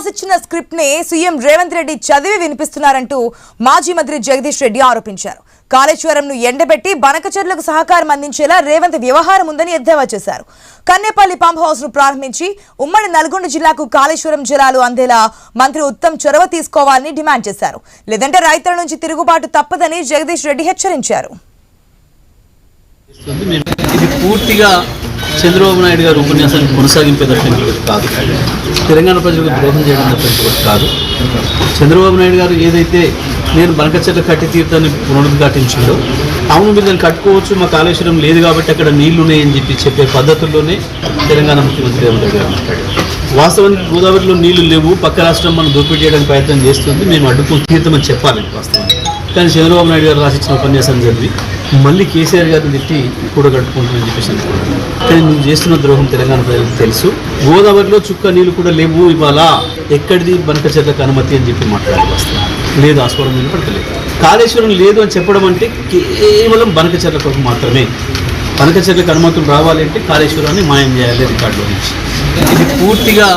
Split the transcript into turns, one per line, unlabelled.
రాసిచ్చిన స్క్రిప్ట్ ని సీఎం రేవంత్ రెడ్డి చదివి వినిపిస్తున్నారంటూ మాజీ మంత్రి జగదీష్ రెడ్డి ఆరోపించారు. కాళేశ్వరంను ఎండబెట్టి బనకచెర్లకు సహకారం అందించేలా రేవంత్ వ్యవహారం ఉందని ఎద్దేవా చేశారు. కన్నేపల్లి పంప్ హౌస్ ను ప్రారంభించి ఉమ్మడి నల్గొండ జిల్లాకు కాళేశ్వరం జలాలు అందేలా మంత్రి ఉత్తమ్ చొరవ తీసుకోవాలని డిమాండ్ చేశారు. లేదంటే రైతుల నుంచి తిరుగుబాటు తప్పదని జగదీష్ రెడ్డి హెచ్చరించారు.
ఇది పూర్తిగా చంద్రబాబు నాయుడు గారు ఉపన్యాసాన్ని కొనసాగింపేటటువంటి కాదు, తెలంగాణ ప్రజలకు ద్రోహం చేయడం తప్పేటువంటి కాదు. చంద్రబాబు నాయుడు గారు ఏదైతే నేను బనకచెర్ల కట్టి తీర్థాన్ని పునరుద్ఘాటించిందో, అవును మీరు దాన్ని కట్టుకోవచ్చు, మా కాళేశ్వరం లేదు కాబట్టి అక్కడ నీళ్లు ఉన్నాయని చెప్పే పద్ధతుల్లోనే తెలంగాణ ముఖ్యమంత్రి రేవంత్ రెడ్డి గారు మాట్లాడారు. వాస్తవానికి గోదావరిలో నీళ్లు లేవు, పక్క రాష్ట్రం మనం దోపిడీ చేయడానికి ప్రయత్నం చేస్తుంది, మేము అడ్డుకుని తీర్థమని చెప్పాలి వాస్తవానికి. కానీ చంద్రబాబు నాయుడు గారు రాసిచ్చిన ఉపన్యాసం చదివి మళ్ళీ కేసీఆర్ గారిని తిట్టి కూడగట్టుకుంటుందని చెప్పేసి అనుకుంటున్నాను. కానీ నువ్వు చేస్తున్న ద్రోహం తెలంగాణ ప్రజలకు తెలుసు. గోదావరిలో చుక్క నీళ్ళు కూడా లేవు, ఇవాళ ఎక్కడిది బనకచెర్లకు అనుమతి అని చెప్పి మాట్లాడాలి. వస్తాను లేదు, ఆస్వాదం వినపడతలేదు. కాళేశ్వరం లేదు అని చెప్పడం అంటే కేవలం బనకచెర్ల కొరకు మాత్రమే. బనకచెర్లకు అనుమతులు రావాలి అంటే కాళేశ్వరాన్ని మాయం చేయాలి రికార్డులో నుంచి. ఇది పూర్తిగా